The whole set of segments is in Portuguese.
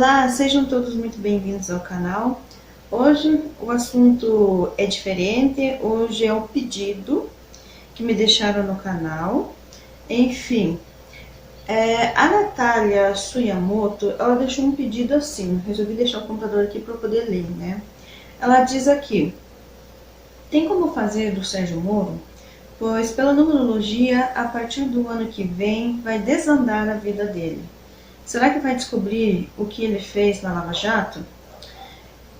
Olá, sejam todos muito bem-vindos ao canal. Hoje o assunto é diferente, hoje é um pedido que me deixaram no canal. Enfim, a Natália Suyamoto, ela deixou um pedido assim, resolvi deixar o computador aqui para eu poder ler, né? Ela diz aqui: tem como fazer do Sérgio Moro? Pois pela numerologia, a partir do ano que vem, vai desandar a vida dele. Será que vai descobrir o que ele fez na Lava Jato?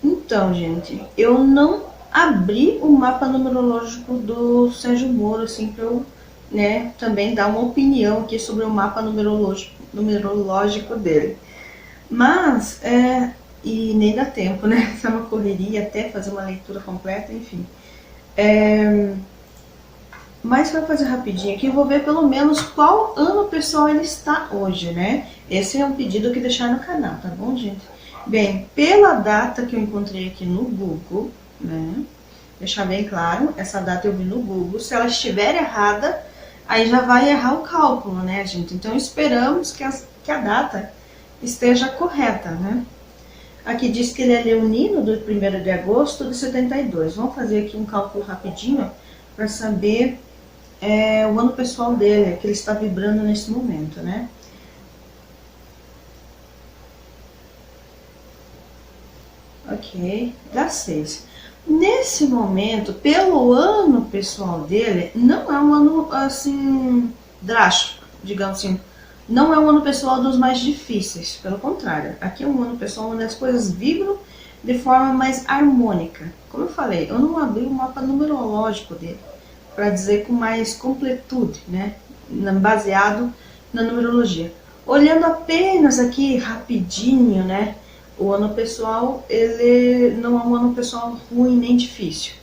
Então, gente, eu não abri o mapa numerológico do Sérgio Moro, assim, para eu, né, também dar uma opinião aqui sobre o mapa numerológico dele. Mas, e nem dá tempo, né? É uma correria até fazer uma leitura completa, enfim. Mas para fazer rapidinho aqui, eu vou ver pelo menos qual ano pessoal ele está hoje, né? Esse é um pedido que deixar no canal, tá bom, gente? Bem, pela data que eu encontrei aqui no Google, né? Deixar bem claro, essa data eu vi no Google. Se ela estiver errada, aí já vai errar o cálculo, né, gente? Então esperamos que a data esteja correta, né? Aqui diz que ele é leonino, do 1º de agosto de 72. Vamos fazer aqui um cálculo rapidinho para saber o ano pessoal dele, que ele está vibrando nesse momento, né? Ok, dá 6. Nesse momento, pelo ano pessoal dele, não é um ano assim drástico, digamos assim. Não é um ano pessoal dos mais difíceis, pelo contrário. Aqui é um ano pessoal onde as coisas vibram de forma mais harmônica. Como eu falei, eu não abri o mapa numerológico dele para dizer com mais completude, né, baseado na numerologia. Olhando apenas aqui rapidinho, né, o ano pessoal, ele não é um ano pessoal ruim nem difícil.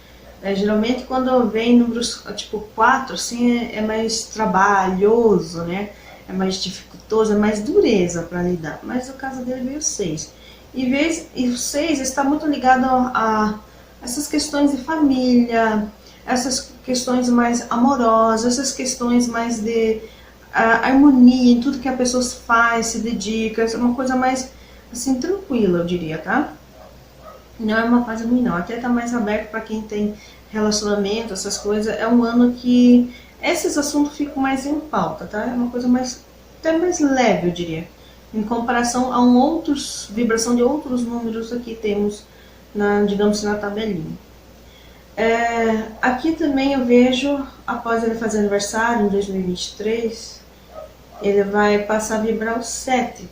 Geralmente quando vem números tipo 4, assim, é mais trabalhoso, né, é mais dificultoso, é mais dureza para lidar. Mas no caso dele veio 6. E o 6 está muito ligado a essas questões de família, essas questões mais amorosas, essas questões mais de harmonia em tudo que a pessoa faz, se dedica, é uma coisa mais assim tranquila, eu diria, tá? Não é uma fase ruim não, até tá mais aberto para quem tem relacionamento, essas coisas. É um ano que esses assuntos ficam mais em pauta, tá? É uma coisa mais, até mais leve, eu diria, em comparação a vibração de outros números aqui temos, digamos assim, na tabelinha. Aqui também eu vejo, após ele fazer aniversário em 2023, ele vai passar a vibrar o 7,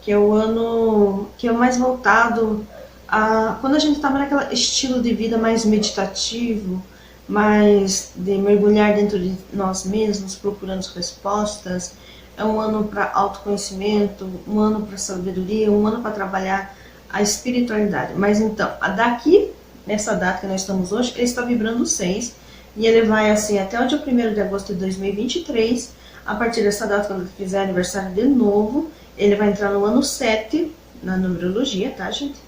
que é o ano que é mais voltado a quando a gente estava naquele estilo de vida mais meditativo, mais de mergulhar dentro de nós mesmos, procurando respostas. É um ano para autoconhecimento, um ano para sabedoria, um ano para trabalhar a espiritualidade. Mas então, daqui, nessa data que nós estamos hoje, ele está vibrando 6, e ele vai assim até o dia 1º de agosto de 2023. A partir dessa data, quando ele fizer aniversário de novo, ele vai entrar no ano 7, na numerologia, tá, gente?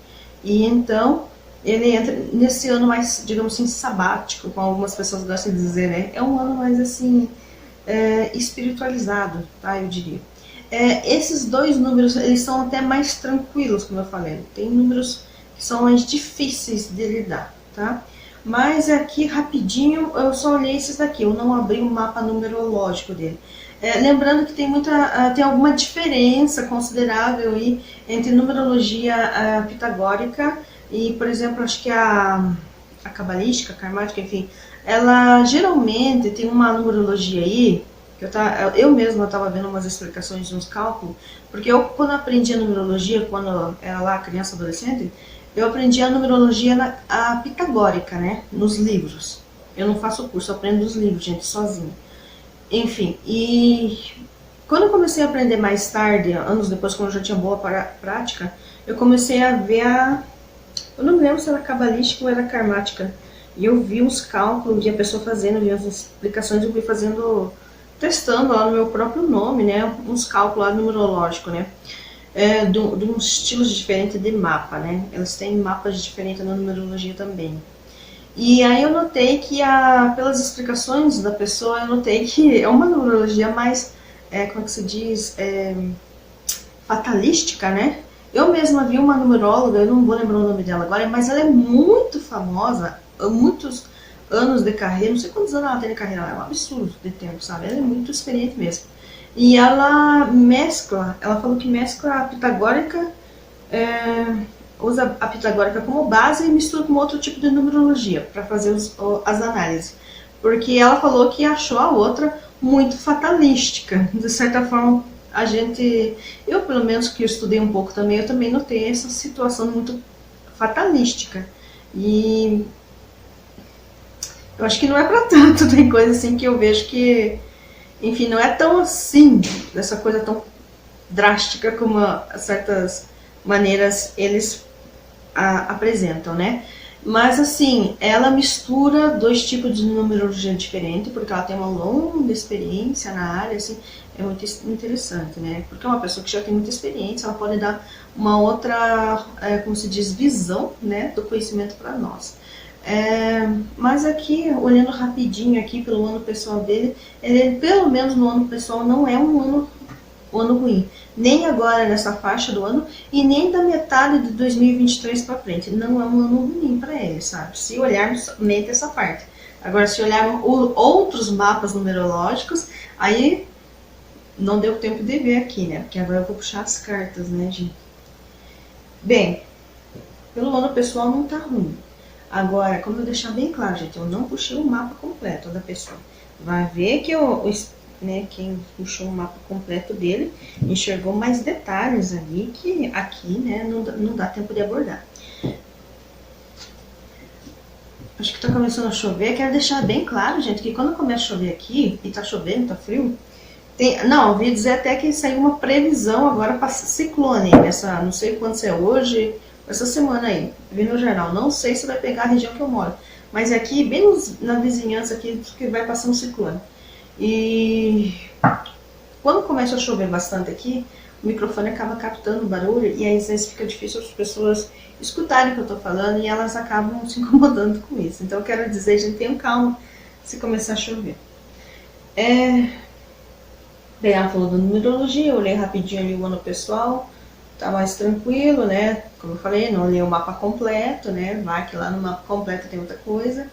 E então, ele entra nesse ano mais, digamos assim, sabático, como algumas pessoas gostam de dizer, né? É um ano mais, assim, espiritualizado, tá, eu diria. Esses dois números, eles são até mais tranquilos, como eu falei. Tem números que são mais difíceis de lidar, tá? Mas aqui, rapidinho, eu só olhei esses daqui, eu não abri o mapa numerológico dele. Lembrando que tem alguma diferença considerável aí entre numerologia pitagórica e, por exemplo, acho que a cabalística, a karmática, enfim, ela geralmente tem uma numerologia aí, que eu mesma estava vendo umas explicações de uns cálculos, porque eu, quando aprendi a numerologia, quando eu era lá criança, adolescente, eu aprendi a numerologia a pitagórica, né, nos livros. Eu não faço curso, eu aprendo os livros, gente, sozinha. Enfim, e quando eu comecei a aprender mais tarde, anos depois, quando eu já tinha boa prática, eu comecei a ver eu não me lembro se era cabalística ou era karmática, e eu vi uns cálculos, vi a pessoa fazendo, vi as explicações, eu fui fazendo, testando lá no meu próprio nome, né, uns cálculos lá numerológicos, né, de uns estilos diferentes de mapa, né, elas têm mapas diferentes na numerologia também. E aí eu notei que, pelas explicações da pessoa, eu notei que é uma numerologia mais, como é que se diz, fatalística, né? Eu mesma vi uma numeróloga, eu não vou lembrar o nome dela agora, mas ela é muito famosa, há muitos anos de carreira, não sei quantos anos ela tem de carreira, é um absurdo de tempo, sabe? Ela é muito experiente mesmo. E ela mescla, ela falou que mescla a pitagórica, usa a pitagórica como base e mistura com outro tipo de numerologia para fazer as análises. Porque ela falou que achou a outra muito fatalística. De certa forma, a gente, eu pelo menos que eu estudei um pouco também, eu também notei essa situação muito fatalística. E eu acho que não é para tanto, tem coisa assim que eu vejo que, enfim, não é tão assim, essa coisa tão drástica como certas maneiras eles apresentam, né? Mas assim, ela mistura dois tipos de numerologia diferente, porque ela tem uma longa experiência na área, assim, é muito interessante, né? Porque é uma pessoa que já tem muita experiência, ela pode dar uma outra, como se diz, visão, né, do conhecimento para nós. Mas aqui, olhando rapidinho aqui pelo ano pessoal dele, ele pelo menos no ano pessoal não é um ano ruim. Nem agora nessa faixa do ano e nem da metade de 2023 para frente. Não é um ano ruim para ele, sabe? Se olharmos somente essa parte. Agora, se olharmos outros mapas numerológicos, aí não deu tempo de ver aqui, né? Porque agora eu vou puxar as cartas, né, gente? Bem, pelo ano pessoal não tá ruim. Agora, como eu deixar bem claro, gente, eu não puxei o mapa completo da pessoa. Vai ver que né, quem puxou o mapa completo dele enxergou mais detalhes ali que aqui, né, não dá tempo de abordar. Acho que tá começando a chover. Quero deixar bem claro, gente, que quando começa a chover aqui, e tá chovendo, tá frio, não, ouvi dizer até que saiu uma previsão agora para ciclone, não sei quando é hoje, essa semana aí, vi no jornal, não sei se vai pegar a região que eu moro, mas aqui, bem na vizinhança aqui, que vai passar um ciclone. E quando começa a chover bastante aqui, o microfone acaba captando o barulho e aí às vezes fica difícil as pessoas escutarem o que eu tô falando e elas acabam se incomodando com isso. Então eu quero dizer, gente, tenham calma se começar a chover. Bem, ela falou da numerologia, eu olhei rapidinho ali o ano pessoal, tá mais tranquilo, né? Como eu falei, não olhei o mapa completo, né? Vai que lá no mapa completo tem outra coisa.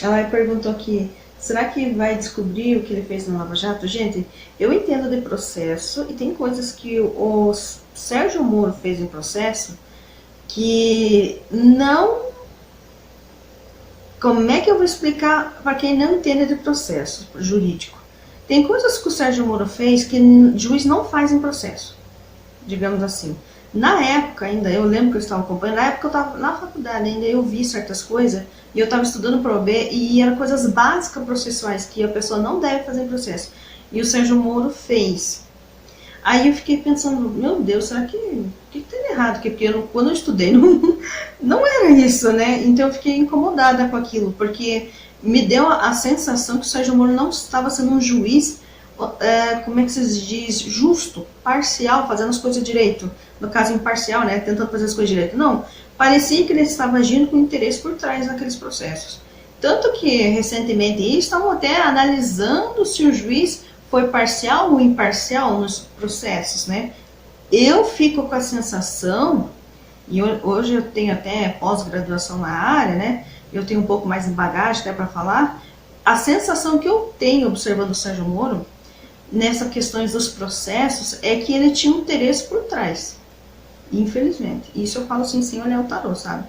Ela perguntou aqui, será que vai descobrir o que ele fez no Lava Jato? Gente, eu entendo de processo e tem coisas que o Sérgio Moro fez em processo que não... Como é que eu vou explicar para quem não entende de processo jurídico? Tem coisas que o Sérgio Moro fez que o juiz não faz em processo, digamos assim. Na época ainda, eu lembro que eu estava acompanhando, na época eu estava na faculdade ainda, eu vi certas coisas, e eu estava estudando para OAB, e eram coisas básicas processuais que a pessoa não deve fazer em processo. E o Sérgio Moro fez. Aí eu fiquei pensando, meu Deus, será que tem errado aqui? Porque quando eu estudei não era isso, né? Então eu fiquei incomodada com aquilo, porque me deu a sensação que o Sérgio Moro não estava sendo um juiz, como é que se diz, justo, parcial, fazendo as coisas direito. No caso imparcial, né? Tentando fazer as coisas direito. Não, parecia que ele estava agindo com interesse por trás naqueles processos. Tanto que, recentemente, eles estavam até analisando se o juiz foi parcial ou imparcial nos processos, né? Eu fico com a sensação, e hoje eu tenho até pós-graduação na área, né? Eu tenho um pouco mais de bagagem até para falar. A sensação que eu tenho observando o Sérgio Moro, nessas questões dos processos, é que ele tinha um interesse por trás. Infelizmente. Isso eu falo assim, sem olhar o tarô, sabe?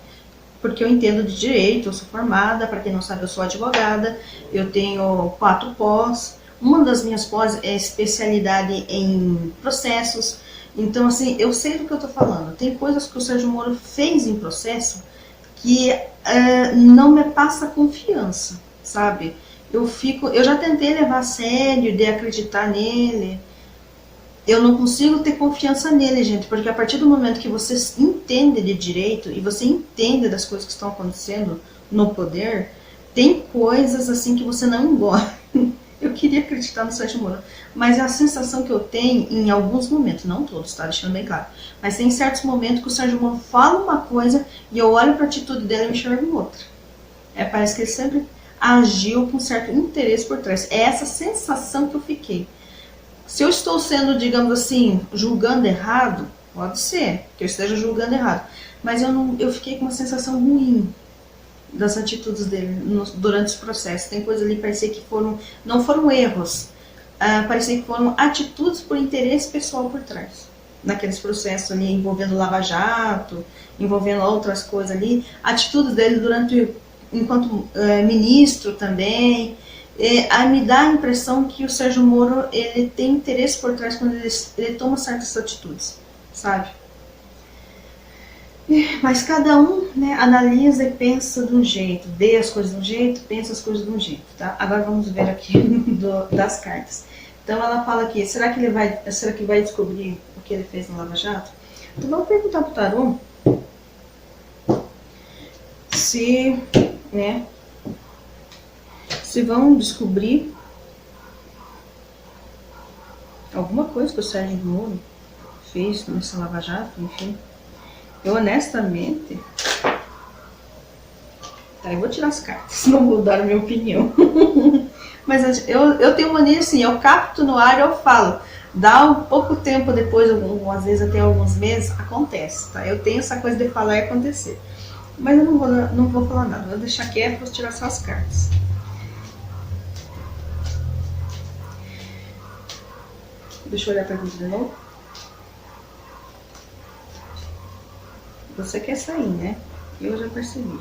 Porque eu entendo de direito, eu sou formada, para quem não sabe, eu sou advogada, eu tenho 4 pós. Uma das minhas pós é especialidade em processos. Então, assim, eu sei do que eu tô falando. Tem coisas que o Sérgio Moro fez em processo que não me passa confiança, sabe? Eu já tentei levar a sério, de acreditar nele. Eu não consigo ter confiança nele, gente, porque a partir do momento que você entende de direito e você entende das coisas que estão acontecendo no poder, tem coisas assim que você não engole. Eu queria acreditar no Sérgio Moro, mas é a sensação que eu tenho em alguns momentos, não todos, tá? Deixando bem claro. Mas tem certos momentos que o Sérgio Moro fala uma coisa e eu olho para a atitude dele e enxergo outra. Parece que ele sempre agiu com certo interesse por trás. É essa sensação que eu fiquei. Se eu estou sendo, digamos assim, julgando errado, pode ser que eu esteja julgando errado, mas eu fiquei com uma sensação ruim das atitudes dele durante esse processo. Tem coisa ali, parecia que não foram erros, parecia que foram atitudes por interesse pessoal por trás. Naqueles processos ali, envolvendo Lava Jato, envolvendo outras coisas ali, atitudes dele enquanto ministro também, me dá a impressão que o Sérgio Moro, ele tem interesse por trás quando ele toma certas atitudes, sabe? Mas cada um, né, analisa e pensa de um jeito, vê as coisas de um jeito, pensa as coisas de um jeito, tá? Agora vamos ver aqui das cartas. Então ela fala aqui, será que vai descobrir o que ele fez no Lava Jato? Então vamos perguntar pro tarô se vão descobrir alguma coisa que o Sérgio Moro fez nesse Lava Jato, enfim. Eu honestamente, eu vou tirar as cartas, não vou dar a minha opinião. Mas eu tenho mania assim, eu capto no ar e eu falo. Dá um pouco tempo depois, às vezes até alguns meses, acontece, tá? Eu tenho essa coisa de falar e acontecer. Mas eu não vou falar nada, vou deixar quieto, vou tirar só as cartas. Deixa eu olhar para você de novo. Você quer sair, né? Eu já percebi.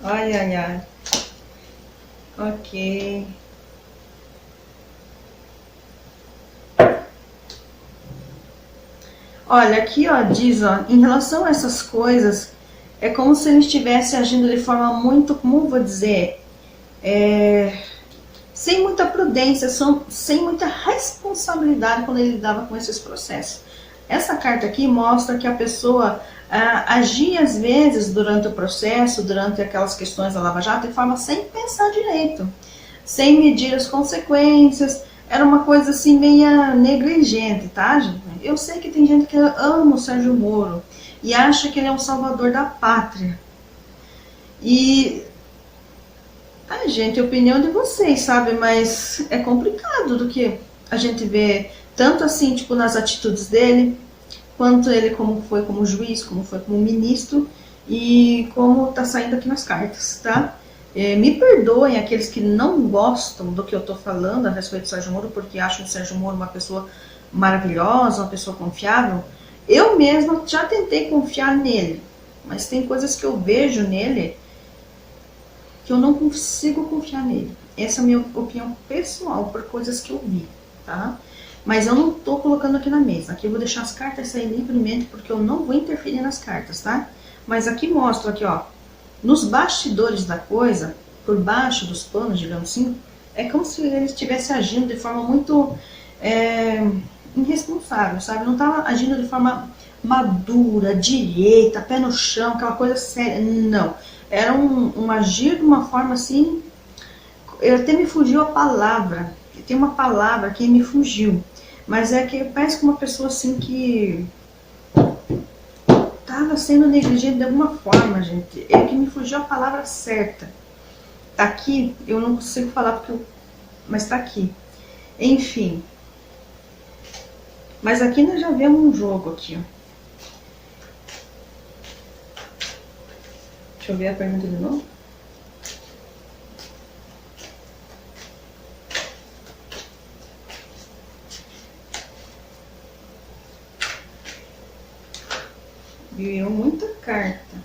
Ai, ai, ai. Ok. Olha, aqui ó, diz, ó, em relação a essas coisas, é como se ele estivesse agindo de forma muito, como eu vou dizer, sem muita prudência, sem muita responsabilidade quando ele lidava com esses processos. Essa carta aqui mostra que a pessoa agia às vezes durante o processo, durante aquelas questões da Lava Jato, de forma sem pensar direito, sem medir as consequências. Era uma coisa assim meia negligente, tá, gente? Eu sei que tem gente que ama o Sérgio Moro e acha que ele é um salvador da pátria. E gente, a opinião de vocês, sabe? Mas é complicado do que a gente vê tanto assim, tipo, nas atitudes dele, quanto ele como foi como juiz, como foi como ministro e como tá saindo aqui nas cartas, tá? Me perdoem aqueles que não gostam do que eu tô falando a respeito do Sérgio Moro, porque acham o Sérgio Moro uma pessoa maravilhosa, uma pessoa confiável. Eu mesma já tentei confiar nele, mas tem coisas que eu vejo nele que eu não consigo confiar nele. Essa é a minha opinião pessoal, por coisas que eu vi, tá? Mas eu não tô colocando aqui na mesa. Aqui eu vou deixar as cartas sair livremente, porque eu não vou interferir nas cartas, tá? Mas aqui mostra, aqui ó, nos bastidores da coisa, por baixo dos panos, digamos assim, é como se ele estivesse agindo de forma muito irresponsável, sabe? Não estava agindo de forma madura, direita, pé no chão, aquela coisa séria. Não. Era um agir de uma forma assim. Até me fugiu a palavra. Tem uma palavra que me fugiu. Mas é que parece que uma pessoa assim que estava sendo negligente de alguma forma, gente. É que me fugiu a palavra certa. Tá aqui, eu não consigo falar porque mas tá aqui. Enfim. Mas aqui nós já vemos um jogo aqui, ó. Deixa eu ver a pergunta de novo. Viu muita carta.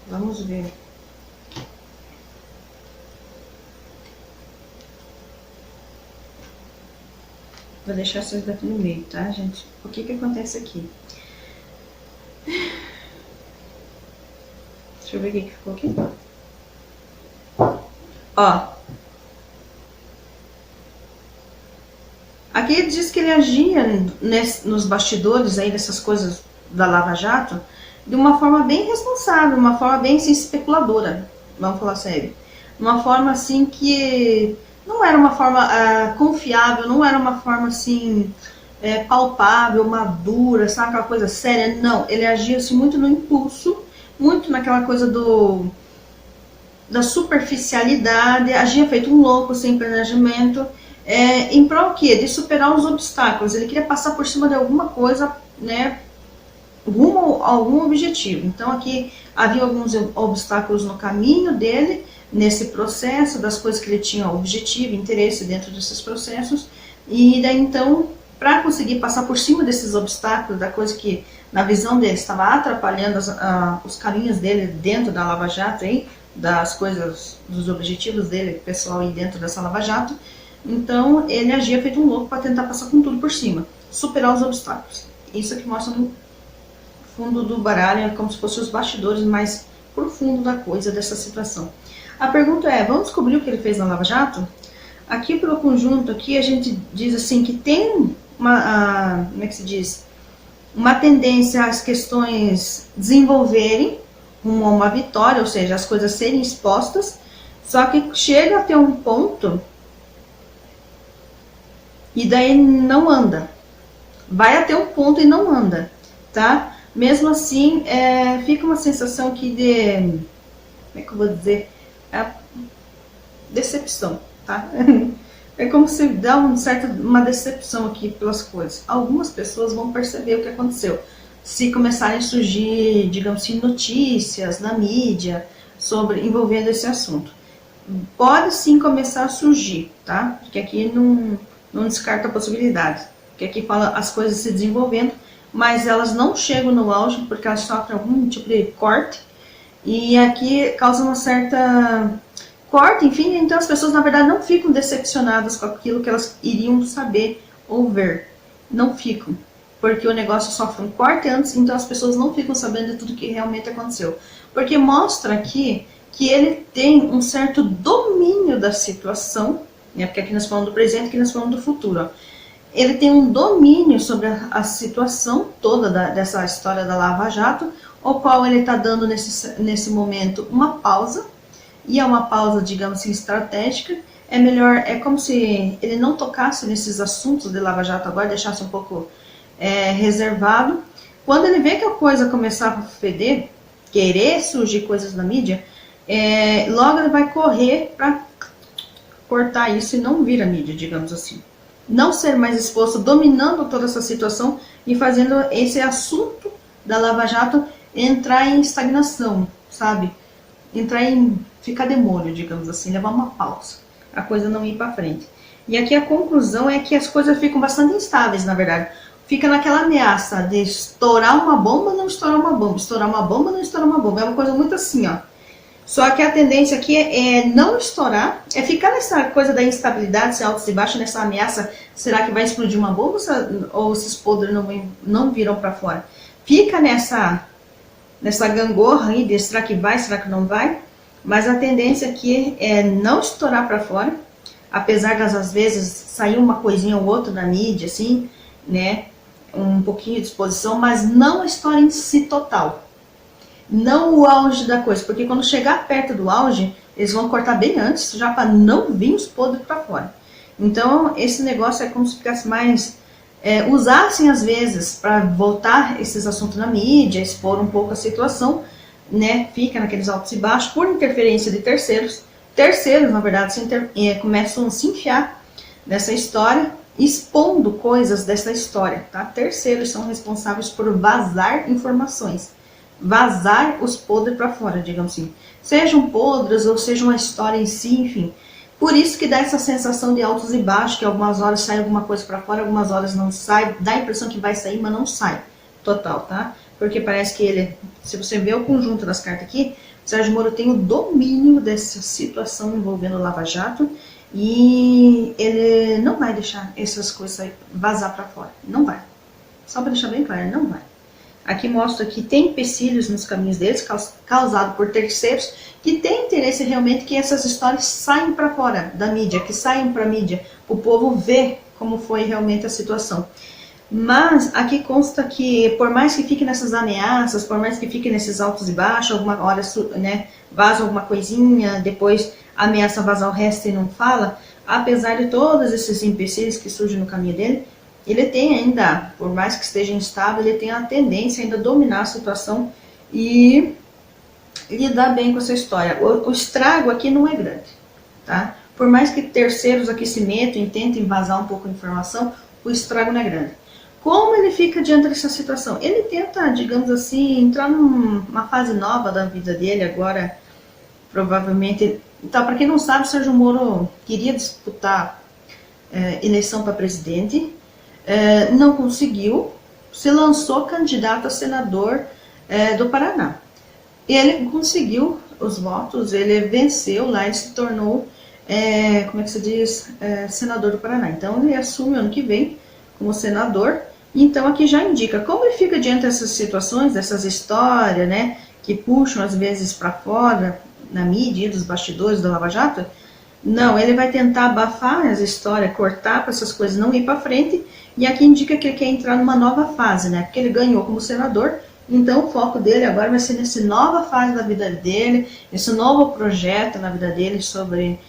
Vamos ver. Vou deixar essas daqui no meio, tá, gente? O que que acontece aqui? Deixa eu ver o que ficou aqui. Ó. Aqui diz que ele agia nos bastidores aí dessas coisas da Lava Jato de uma forma bem responsável, uma forma bem assim, especuladora. Vamos falar sério. uma forma assim que não era uma forma confiável, não era uma forma assim palpável, madura, sabe, aquela coisa séria. Não, ele agia assim, muito no impulso, muito naquela coisa da superficialidade, agia feito um louco, sem planejamento, em prol o quê? De superar os obstáculos. Ele queria passar por cima de alguma coisa, né, rumo a algum objetivo. Então aqui havia alguns obstáculos no caminho dele, nesse processo, das coisas que ele tinha objetivo, interesse dentro desses processos, e daí então, para conseguir passar por cima desses obstáculos, da coisa que na visão dele estava atrapalhando os caminhos dele dentro da Lava Jato, aí, das coisas, dos objetivos dele pessoal aí dentro dessa Lava Jato, então ele agia feito um louco para tentar passar com tudo por cima, superar os obstáculos. Isso aqui mostra no fundo do baralho, como se fossem os bastidores mais profundo da coisa, dessa situação. A pergunta é, vamos descobrir o que ele fez na Lava Jato? Aqui pelo conjunto, aqui a gente diz assim que tem uma, como é que se diz? Uma tendência às questões desenvolverem rumo a uma vitória, ou seja, as coisas serem expostas, só que chega a ter um ponto e daí não anda. Vai até um ponto e não anda, tá? Mesmo assim, fica uma sensação aqui de, como é que eu vou dizer, decepção, tá? É como se dá uma decepção aqui pelas coisas. Algumas pessoas vão perceber o que aconteceu. Se começarem a surgir, digamos assim, notícias na mídia envolvendo esse assunto. Pode sim começar a surgir, tá? Porque aqui não descarta a possibilidade. Porque aqui fala as coisas se desenvolvendo, mas elas não chegam no auge porque elas sofrem algum tipo de corte. E aqui causa uma certa corte, enfim, então as pessoas na verdade não ficam decepcionadas com aquilo que elas iriam saber ou ver. Não ficam, porque o negócio sofre um corte antes, então as pessoas não ficam sabendo de tudo que realmente aconteceu. Porque mostra aqui que ele tem um certo domínio da situação, né? Porque aqui nós falamos do presente, aqui nós falamos do futuro. Ó. Ele tem um domínio sobre a situação toda dessa história da Lava Jato, o qual ele está dando nesse momento uma pausa, e é uma pausa, digamos assim, estratégica. É melhor, é como se ele não tocasse nesses assuntos de Lava Jato agora, deixasse um pouco reservado. Quando ele vê que a coisa começar a feder, querer surgir coisas na mídia, logo ele vai correr para cortar isso e não vir a mídia, digamos assim. Não ser mais exposto, dominando toda essa situação e fazendo esse assunto da Lava Jato entrar em estagnação, sabe? Ficar de molho, digamos assim, levar uma pausa, a coisa não ir para frente. E aqui a conclusão é que as coisas ficam bastante instáveis, na verdade. Fica naquela ameaça de estourar uma bomba, não estourar uma bomba, estourar uma bomba, não estourar uma bomba. É uma coisa muito assim, ó. Só que a tendência aqui é não estourar, é ficar nessa coisa da instabilidade, esse altos e baixos, nessa ameaça, será que vai explodir uma bomba ou esses podres não viram para fora? Fica nessa gangorra aí de será que vai, será que não vai? Mas a tendência aqui é não estourar para fora, apesar das às vezes sair uma coisinha ou outra na mídia, assim, né? Um pouquinho de exposição, mas não a história em si total. Não o auge da coisa, porque quando chegar perto do auge, eles vão cortar bem antes, já para não vir os podres para fora. Então, esse negócio é como se ficasse mais... usassem às vezes para voltar esses assuntos na mídia, expor um pouco a situação, né? Fica naqueles altos e baixos, por interferência de terceiros. Terceiros, na verdade, começam a se enfiar nessa história, expondo coisas dessa história, tá? Terceiros são responsáveis por vazar informações. Vazar os podres para fora, digamos assim. Sejam podres ou seja uma história em si, enfim. Por isso que dá essa sensação de altos e baixos, que algumas horas sai alguma coisa para fora, algumas horas não sai. Dá a impressão que vai sair, mas não sai. Total, tá? Porque parece que ele, se você vê o conjunto das cartas aqui, o Sérgio Moro tem o domínio dessa situação envolvendo o Lava Jato e ele não vai deixar essas coisas vazar para fora. Não vai. Só para deixar bem claro, não vai. Aqui mostra que tem empecilhos nos caminhos deles, causado por terceiros, que têm interesse realmente que essas histórias saiam para fora da mídia, que saiam para a mídia, o povo ver como foi realmente a situação. Mas aqui consta que, por mais que fique nessas ameaças, por mais que fique nesses altos e baixos, alguma hora, né, vaza alguma coisinha, depois ameaça vazar o resto e não fala, apesar de todos esses empecilhos que surgem no caminho dele, ele tem ainda, por mais que esteja instável, ele tem a tendência ainda a dominar a situação e lidar bem com essa história. O estrago aqui não é grande, tá? Por mais que terceiros aqui se metam e tentem vazar um pouco de informação, o estrago não é grande. Como ele fica diante dessa situação? Ele tenta, digamos assim, entrar numa fase nova da vida dele agora, provavelmente. Então, para quem não sabe, Sérgio Moro queria disputar eleição para presidente, não conseguiu, se lançou candidato a senador do Paraná. Ele conseguiu os votos, ele venceu lá e se tornou, como é que se diz, senador do Paraná. Então ele assume ano que vem como senador. Então aqui já indica como ele fica diante dessas situações, dessas histórias, né, que puxam às vezes para fora na mídia, dos bastidores da Lava Jato. Não, ele vai tentar abafar as histórias, cortar para essas coisas não ir para frente. E aqui indica que ele quer entrar numa nova fase, né? Porque ele ganhou como senador. Então o foco dele agora vai ser nessa nova fase da vida dele, esse novo projeto na vida dele sobre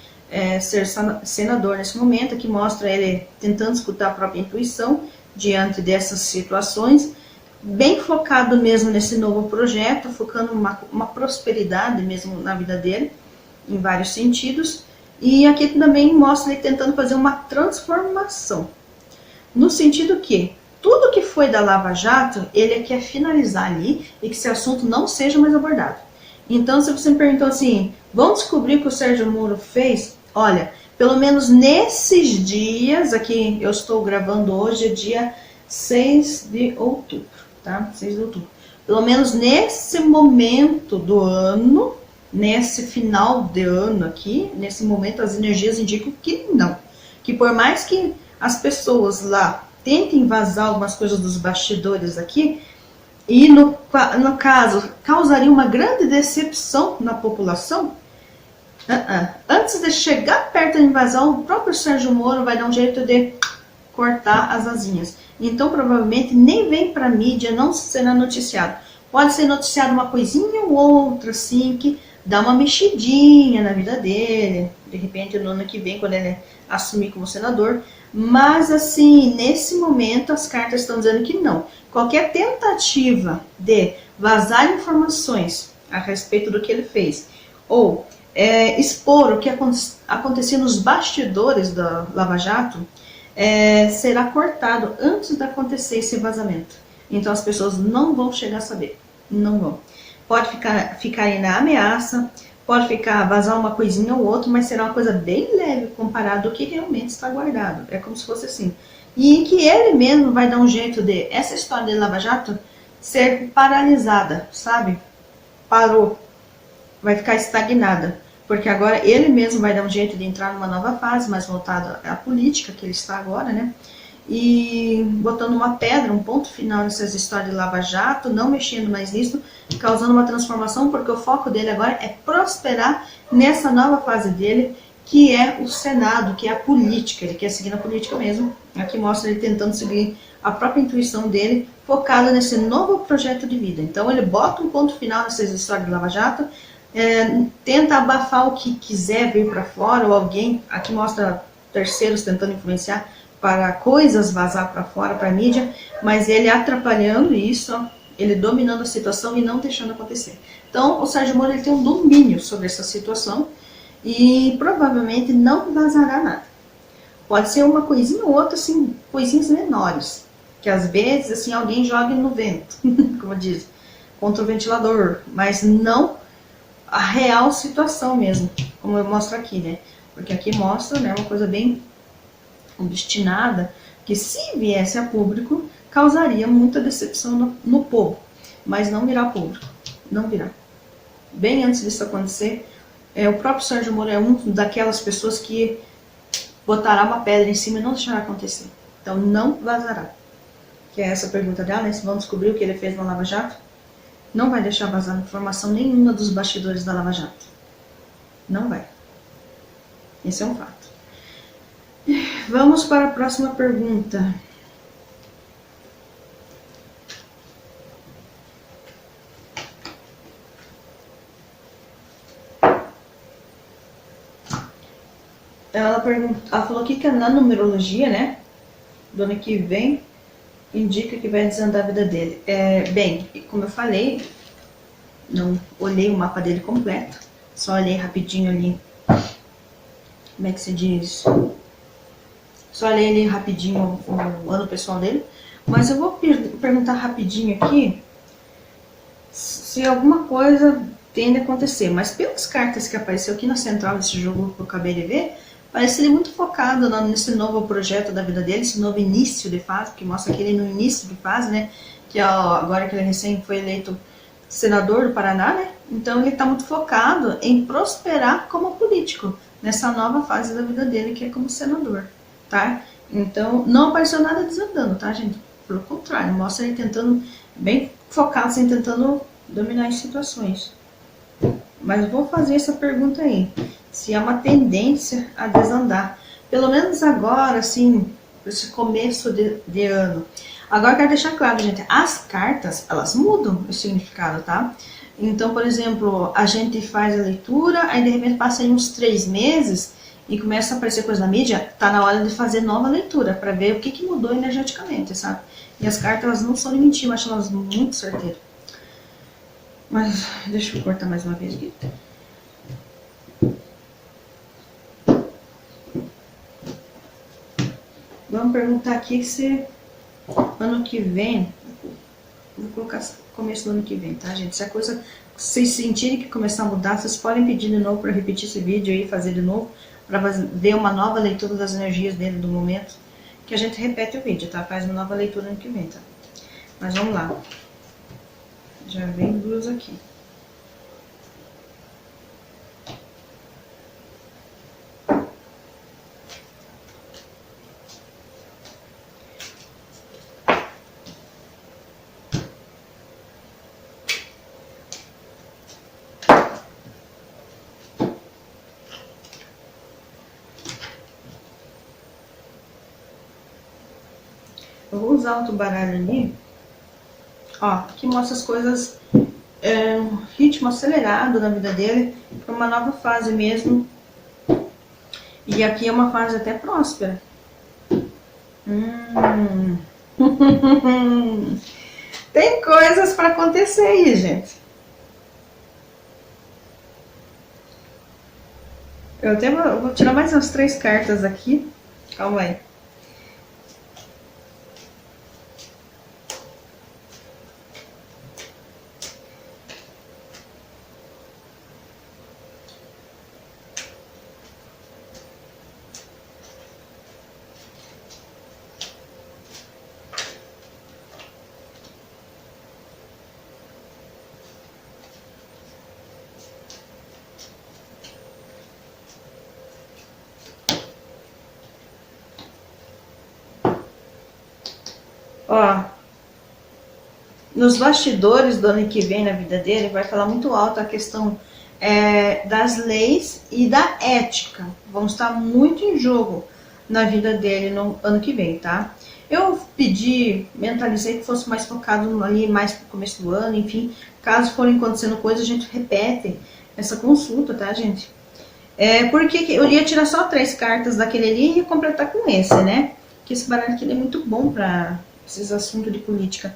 ser senador nesse momento, que mostra ele tentando escutar a própria intuição diante dessas situações, bem focado mesmo nesse novo projeto, focando uma prosperidade mesmo na vida dele, em vários sentidos. E aqui também mostra ele tentando fazer uma transformação, no sentido que tudo que foi da Lava Jato, ele quer finalizar ali e que esse assunto não seja mais abordado. Então, se você me perguntou assim, vamos descobrir o que o Sérgio Moro fez? Olha, pelo menos nesses dias, aqui eu estou gravando hoje, dia 6 de outubro, tá? 6 de outubro. Pelo menos nesse momento do ano, nesse final de ano aqui, nesse momento as energias indicam que não. Que por mais que as pessoas lá tentem vazar algumas coisas dos bastidores aqui, e no caso causaria uma grande decepção na população, antes de chegar perto da invasão, o próprio Sérgio Moro vai dar um jeito de cortar as asinhas. Então provavelmente nem vem para a mídia, não será noticiado. Pode ser noticiado uma coisinha ou outra, assim, que dá uma mexidinha na vida dele, de repente no ano que vem, quando ele assumir como senador. Mas assim, nesse momento as cartas estão dizendo que não. Qualquer tentativa de vazar informações a respeito do que ele fez, ou expor o que acontecia nos bastidores da Lava Jato, será cortado antes de acontecer esse vazamento. Então as pessoas não vão chegar a saber, não vão. Pode ficar aí na ameaça, pode vazar uma coisinha ou outra, mas será uma coisa bem leve comparado ao que realmente está guardado. É como se fosse assim. E que ele mesmo vai dar um jeito de essa história de Lava Jato ser paralisada, sabe? Parou. Vai ficar estagnada. Porque agora ele mesmo vai dar um jeito de entrar numa nova fase, mais voltada à política que ele está agora, né? E botando uma pedra, um ponto final nessas histórias de Lava Jato, não mexendo mais nisso, causando uma transformação, porque o foco dele agora é prosperar nessa nova fase dele, que é o Senado, que é a política. Ele quer seguir na política mesmo. Aqui mostra ele tentando seguir a própria intuição dele, focado nesse novo projeto de vida. Então ele bota um ponto final nessas histórias de Lava Jato, tenta abafar o que quiser vir para fora, ou alguém, aqui mostra terceiros tentando influenciar para coisas vazar para fora, para a mídia, mas ele atrapalhando isso, ele dominando a situação e não deixando acontecer. Então o Sérgio Moro ele tem um domínio sobre essa situação e provavelmente não vazará nada. Pode ser uma coisinha ou outra, assim, coisinhas menores, que às vezes assim alguém joga no vento, como diz, contra o ventilador, mas não a real situação mesmo, como eu mostro aqui, né? Porque aqui mostra, né, uma coisa bem obstinada, que se viesse a público, causaria muita decepção no povo, mas não virá público, não virá. Bem antes disso acontecer, o próprio Sérgio Moro é um daquelas pessoas que botará uma pedra em cima e não deixará acontecer. Então não vazará. Que é essa pergunta dela, né? Se vão descobrir o que ele fez na Lava Jato, não vai deixar vazar informação nenhuma dos bastidores da Lava Jato. Não vai. Esse é um fato. Vamos para a próxima pergunta. ela falou aqui que na numerologia, né, do ano que vem, indica que vai desandar a vida dele. Bem, como eu falei, não olhei o mapa dele completo, só olhei rapidinho ali, como é que se diz? Só olhei ali rapidinho o ano pessoal dele, mas eu vou perguntar rapidinho aqui se alguma coisa tende a acontecer. Mas pelas cartas que apareceu aqui na central desse jogo que eu acabei de ver, parece ele muito focado nesse novo projeto da vida dele, esse novo início de fase, que mostra que ele no início de fase, né? Que agora que ele recém foi eleito senador do Paraná, né? Então ele está muito focado em prosperar como político nessa nova fase da vida dele, que é como senador, tá? Então não apareceu nada desandando, tá, gente? Pelo contrário, mostra ele tentando, bem focado, assim, tentando dominar as situações. Mas vou fazer essa pergunta aí, se há uma tendência a desandar, pelo menos agora, assim, esse começo de ano. Agora, quero deixar claro, gente, as cartas, elas mudam o significado, tá? Então, por exemplo, a gente faz a leitura, aí de repente passa aí uns 3 meses e começa a aparecer coisa na mídia, tá na hora de fazer nova leitura, para ver o que mudou energeticamente, sabe? E as cartas, elas não são de mentir, mas elas muito certeiras. Mas deixa eu cortar mais uma vez aqui. Vamos perguntar aqui se ano que vem, vou colocar começo do ano que vem, tá, gente? Se a coisa, vocês sentirem que começar a mudar, vocês podem pedir de novo para repetir esse vídeo e fazer de novo, para ver uma nova leitura das energias dele do momento, que a gente repete o vídeo, tá? Faz uma nova leitura ano que vem, tá? Mas vamos lá. Já vem duas aqui. Eu vou usar outro baralho ali, ó, que mostra as coisas, ritmo acelerado na vida dele, para uma nova fase mesmo. E aqui é uma fase até próspera. Tem coisas para acontecer aí, gente. Eu vou tirar mais umas 3 cartas aqui. Calma aí. Ó, nos bastidores do ano que vem na vida dele vai falar muito alto a questão das leis e da ética. Vão estar muito em jogo na vida dele no ano que vem, tá? Eu mentalizei que fosse mais focado ali, mais pro começo do ano, enfim. Caso forem acontecendo coisas, a gente repete essa consulta, tá, gente? Porque eu ia tirar só 3 cartas daquele ali e completar com esse, né? Que esse baralho aqui é muito bom para esses assuntos de política.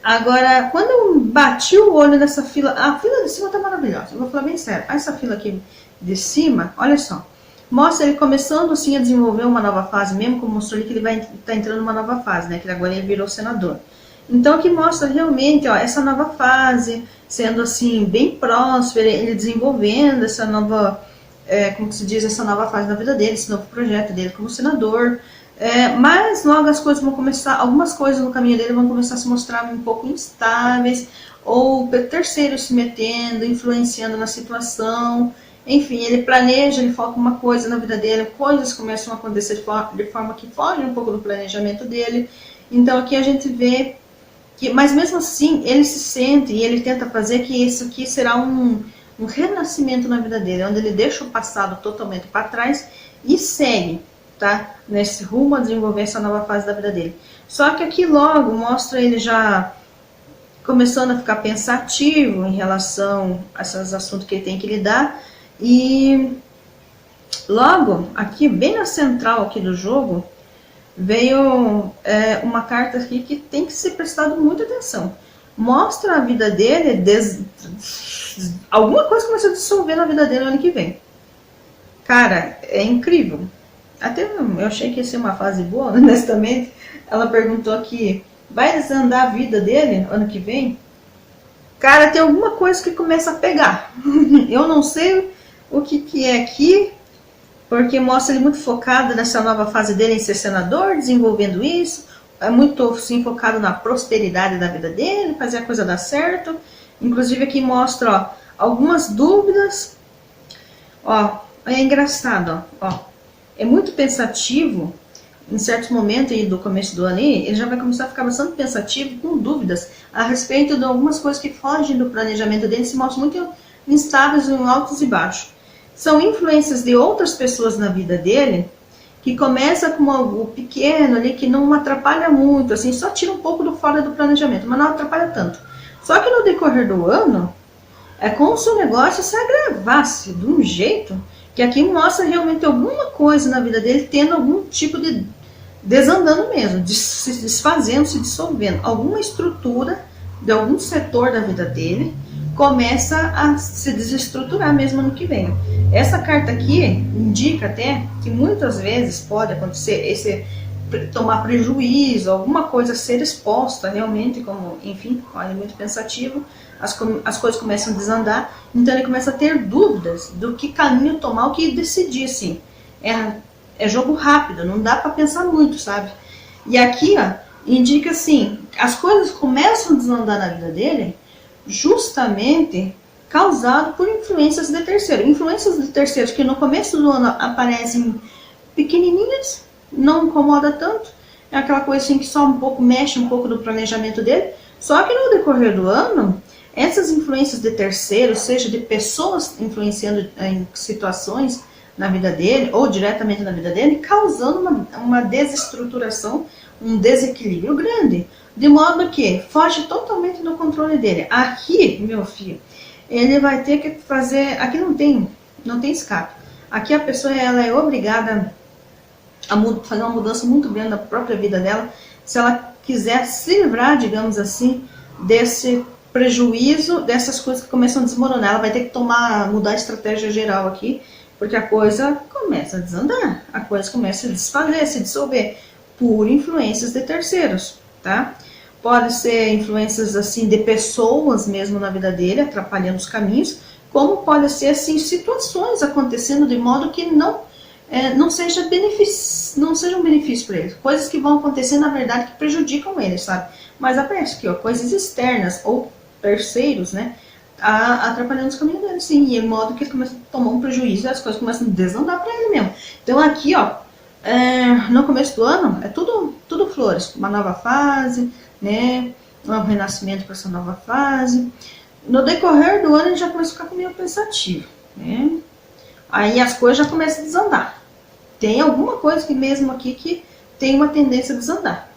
Agora, quando eu bati o olho nessa fila, a fila de cima tá maravilhosa, eu vou falar bem sério. Essa fila aqui de cima, olha só, mostra ele começando assim a desenvolver uma nova fase, mesmo como mostrou ali que ele vai estar entrando numa nova fase, né? Que agora ele virou senador. Então aqui mostra realmente, ó, essa nova fase, sendo assim, bem próspera, ele desenvolvendo essa nova, como que se diz, essa nova fase da vida dele, esse novo projeto dele como senador. Mas logo as coisas vão começar, algumas coisas no caminho dele vão começar a se mostrar um pouco instáveis, ou terceiros se metendo, influenciando na situação. Enfim, ele planeja, ele foca uma coisa na vida dele, coisas começam a acontecer de forma que fogem um pouco do planejamento dele. Então aqui a gente vê que, mas mesmo assim, ele se sente e ele tenta fazer que isso aqui será um renascimento na vida dele, onde ele deixa o passado totalmente para trás e segue, tá? Nesse rumo a desenvolver essa nova fase da vida dele. Só que aqui logo mostra ele já começando a ficar pensativo em relação a esses assuntos que ele tem que lidar e Logo, aqui, bem na central aqui do jogo, veio uma carta aqui que tem que ser prestado muita atenção. Mostra a vida dele, alguma coisa começa a dissolver na vida dele no ano que vem. Cara, é incrível. Até eu achei que ia ser uma fase boa, honestamente. Ela perguntou aqui, vai desandar a vida dele ano que vem? Cara, tem alguma coisa que começa a pegar. Eu não sei o que é aqui, porque mostra ele muito focado nessa nova fase dele em ser senador, desenvolvendo isso. É muito assim, focado na prosperidade da vida dele, fazer a coisa dar certo. Inclusive aqui mostra ó, algumas dúvidas. Ó, é engraçado, ó. É muito pensativo. Em certos momentos aí do começo do ano, ele já vai começar a ficar bastante pensativo, com dúvidas a respeito de algumas coisas que fogem do planejamento dele, se mostram muito instáveis, em altos e baixos. São influências de outras pessoas na vida dele, que começa com algo pequeno ali, que não atrapalha muito, assim, só tira um pouco do fora do planejamento, mas não atrapalha tanto. Só que no decorrer do ano, é como se o negócio se agravasse de um jeito que aqui mostra realmente alguma coisa na vida dele tendo algum tipo de desandando mesmo, se desfazendo, se dissolvendo. Alguma estrutura de algum setor da vida dele começa a se desestruturar mesmo no que vem. Essa carta aqui indica até que muitas vezes pode acontecer esse tomar prejuízo, alguma coisa ser exposta realmente, como, enfim, olha, muito pensativo, as coisas começam a desandar, então ele começa a ter dúvidas do que caminho tomar, o que decidir, assim. É jogo rápido, não dá para pensar muito, sabe? E aqui, ó, indica assim, as coisas começam a desandar na vida dele, justamente causado por influências de terceiro. Influências de terceiros que no começo do ano aparecem pequenininhas, não incomoda tanto, é aquela coisa assim que só um pouco mexe um pouco do planejamento dele, só que no decorrer do ano, essas influências de terceiros, seja de pessoas influenciando em situações na vida dele, ou diretamente na vida dele, causando uma desestruturação, um desequilíbrio grande, de modo que foge totalmente do controle dele. Aqui, meu filho, ele vai ter que fazer, aqui não tem escape. Aqui a pessoa ela é obrigada a fazer uma mudança muito grande na própria vida dela, se ela quiser se livrar, digamos assim, desse prejuízo, dessas coisas que começam a desmoronar. Ela vai ter que mudar a estratégia geral aqui, porque a coisa começa a desandar, a coisa começa a desfazer, se dissolver, por influências de terceiros, tá? Pode ser influências assim de pessoas mesmo na vida dele, atrapalhando os caminhos, como pode ser assim situações acontecendo de modo que não sejam benefício para ele. Coisas que vão acontecer, na verdade, que prejudicam ele, sabe? Mas aparece aqui, ó, coisas externas ou terceiros, né? Atrapalhando os caminhos dele, sim. E de modo que ele começa a tomar um prejuízo e as coisas começam a desandar para ele mesmo. Então aqui, ó, no começo do ano, é tudo flores. Uma nova fase, né? Um renascimento para essa nova fase. No decorrer do ano, ele já começa a ficar meio pensativo, né? Aí as coisas já começam a desandar. Tem alguma coisa que mesmo aqui que tem uma tendência a desandar.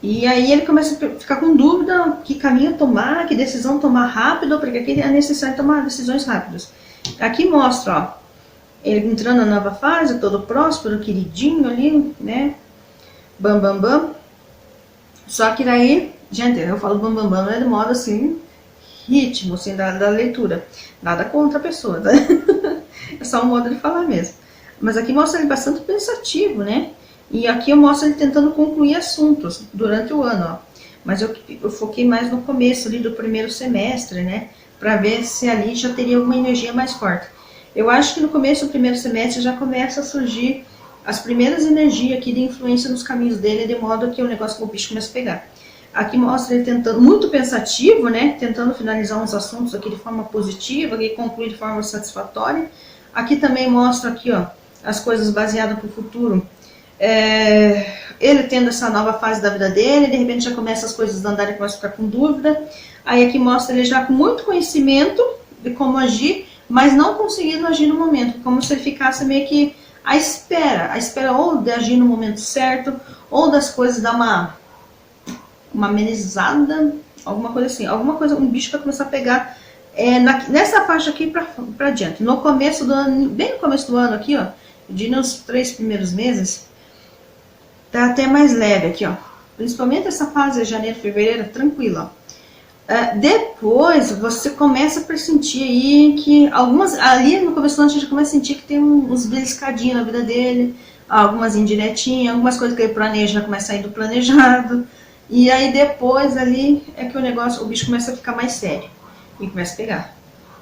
E aí ele começa a ficar com dúvida que caminho tomar, que decisão tomar rápido, porque aqui é necessário tomar decisões rápidas. Aqui mostra, ó, ele entrando na nova fase, todo próspero, queridinho ali, né? Bam, bam, bam. Só que daí, gente, eu falo bam, bam, bam, não é de modo assim, ritmo, assim, da leitura. Nada contra a pessoa, tá? É só um modo de falar mesmo. Mas aqui mostra ele bastante pensativo, né? E aqui eu mostro ele tentando concluir assuntos durante o ano, ó. Mas eu foquei mais no começo ali do primeiro semestre, né? Para ver se ali já teria uma energia mais forte. Eu acho que no começo do primeiro semestre já começa a surgir as primeiras energias aqui de influência nos caminhos dele, de modo que o negócio com o bicho começa a pegar. Aqui mostra ele tentando, muito pensativo, né? Tentando finalizar uns assuntos aqui de forma positiva e concluir de forma satisfatória. Aqui também mostra aqui, ó, as coisas baseadas para o futuro. Ele tendo essa nova fase da vida dele, de repente já começa as coisas a andarem, começa a ficar com dúvida. Aí aqui mostra ele já com muito conhecimento de como agir, mas não conseguindo agir no momento, como se ele ficasse meio que à espera ou de agir no momento certo, ou das coisas dar uma amenizada, alguma coisa assim, um bicho vai começar a pegar Nessa faixa aqui pra diante, no começo do ano, bem no começo do ano aqui, ó, de nos 3 primeiros meses, tá até mais leve aqui, ó. Principalmente essa fase de janeiro, fevereiro, tranquila, ó. Depois você começa a pressentir aí que ali no começo do ano a gente começa a sentir que tem uns beliscadinhos na vida dele, algumas indiretinhas, algumas coisas que ele planeja já começa a sair do planejado, e aí depois ali é que o bicho começa a ficar mais sério e começa a pegar.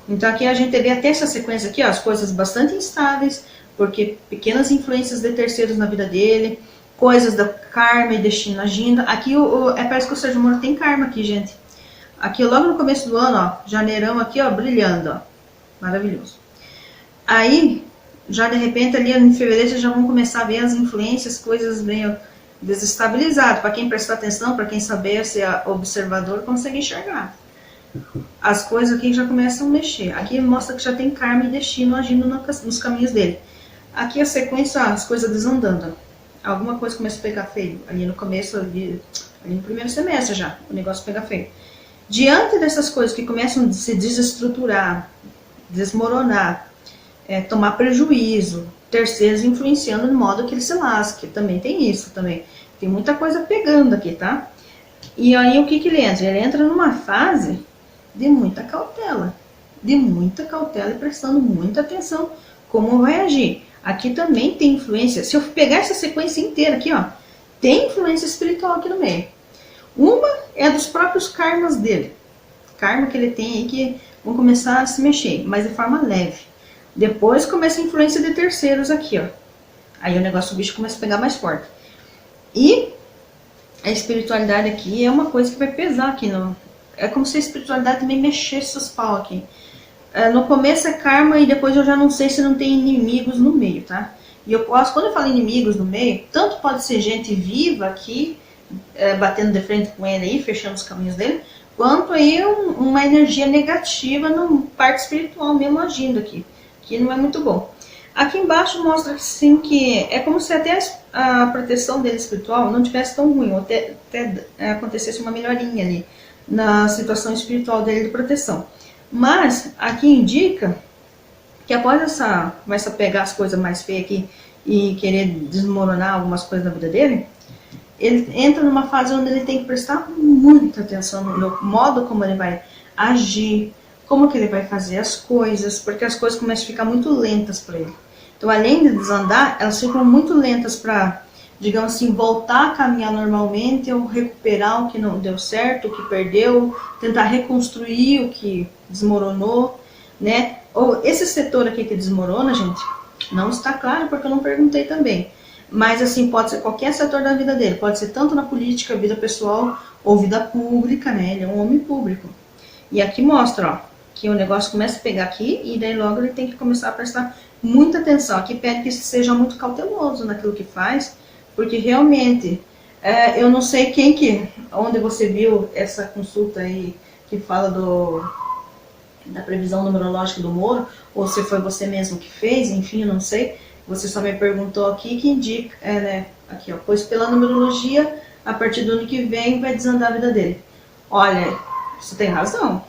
Então aqui a gente vê até essa sequência aqui, ó, as coisas bastante instáveis, porque pequenas influências de terceiros na vida dele, coisas da karma e destino agindo. Aqui parece que o Sérgio Moro tem karma aqui, gente. Aqui logo no começo do ano, ó, janeirão aqui, ó, brilhando, ó, maravilhoso. Aí, já de repente ali em fevereiro, vocês já vão começar a ver as influências, coisas meio desestabilizadas. Para quem prestar atenção, para quem saber ser observador, consegue enxergar. As coisas aqui já começam a mexer. Aqui mostra que já tem karma e destino agindo nos caminhos dele. Aqui a sequência, ó, as coisas desandando. Alguma coisa começa a pegar feio. Ali no começo, ali no primeiro semestre já, o negócio pega feio. Diante dessas coisas que começam a se desestruturar, desmoronar, tomar prejuízo, terceiros influenciando no modo que ele se lasque, também tem isso, também. Tem muita coisa pegando aqui, tá? E aí o que ele entra? Ele entra numa fase de muita cautela e prestando muita atenção como vai agir. Aqui também tem influência, se eu pegar essa sequência inteira aqui, ó, tem influência espiritual aqui no meio. Uma é dos próprios karmas dele, karma que ele tem aí que vão começar a se mexer, mas de forma leve. Depois começa a influência de terceiros aqui, ó. Aí o negócio do bicho começa a pegar mais forte. E a espiritualidade aqui é uma coisa que vai pesar aqui. É como se a espiritualidade também mexesse os pau aqui. No começo é karma e depois eu já não sei se não tem inimigos no meio, tá? E quando eu falo inimigos no meio, tanto pode ser gente viva aqui, batendo de frente com ele aí, fechando os caminhos dele, quanto aí uma energia negativa na parte espiritual mesmo agindo aqui, que não é muito bom. Aqui embaixo mostra assim, que é como se até a proteção dele espiritual não tivesse tão ruim, ou até acontecesse uma melhorinha ali na situação espiritual dele de proteção. Mas aqui indica que após começa a pegar as coisas mais feias aqui e querer desmoronar algumas coisas na vida dele, ele entra numa fase onde ele tem que prestar muita atenção no modo como ele vai agir, como que ele vai fazer as coisas, porque as coisas começam a ficar muito lentas para ele. Então, além de desandar, elas ficam muito lentas para, digamos assim, voltar a caminhar normalmente ou recuperar o que não deu certo, o que perdeu, tentar reconstruir o que desmoronou, né? Ou esse setor aqui que desmorona, gente, não está claro porque eu não perguntei também. Mas assim, pode ser qualquer setor da vida dele, pode ser tanto na política, vida pessoal ou vida pública, né? Ele é um homem público. E aqui mostra, ó, que o negócio começa a pegar aqui e daí logo ele tem que começar a prestar muita atenção. Aqui pede que seja muito cauteloso naquilo que faz, porque realmente, eu não sei onde você viu essa consulta aí que fala da previsão numerológica do Moro, ou se foi você mesmo que fez, enfim, eu não sei. Você só me perguntou aqui que indica, né, aqui ó, pois pela numerologia, a partir do ano que vem vai desandar a vida dele. Olha, você tem razão,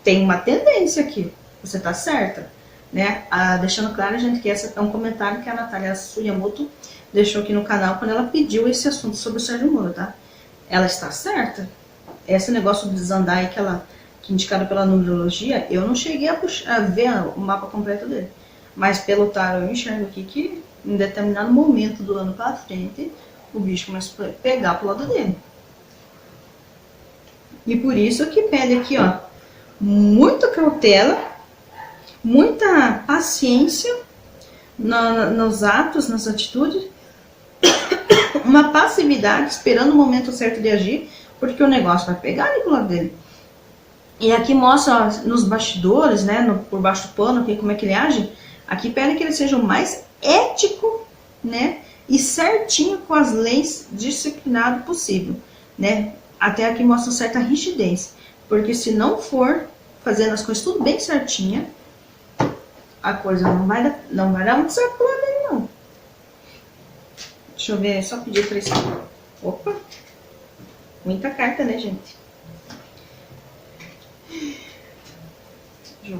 tem uma tendência aqui, você tá certa, né? Deixando claro, gente, que esse é um comentário que a Natália Suyamoto deixou aqui no canal quando ela pediu esse assunto sobre o Sérgio Moro, tá? Ela está certa. Esse negócio de desandar aí que indicado pela numerologia, eu não cheguei a ver o mapa completo dele. Mas pelo tarot eu enxergo aqui que em determinado momento do ano para frente, o bicho começa a pegar pro lado dele. E por isso que pede aqui, ó, muita cautela, muita paciência nos atos, nas atitudes, uma passividade, esperando o momento certo de agir, porque o negócio vai pegar ali pro lado dele. E aqui mostra, ó, nos bastidores, né, por baixo do pano, aqui, como é que ele age. Aqui pede que ele seja o mais ético, né, e certinho com as leis, disciplinado possível, né. Até aqui mostra certa rigidez, porque se não for fazendo as coisas tudo bem certinha, a coisa não vai dar muito certo pro lado dele, não. Deixa eu ver, só pedir pra isso. Opa, muita carta, né, gente? Ju.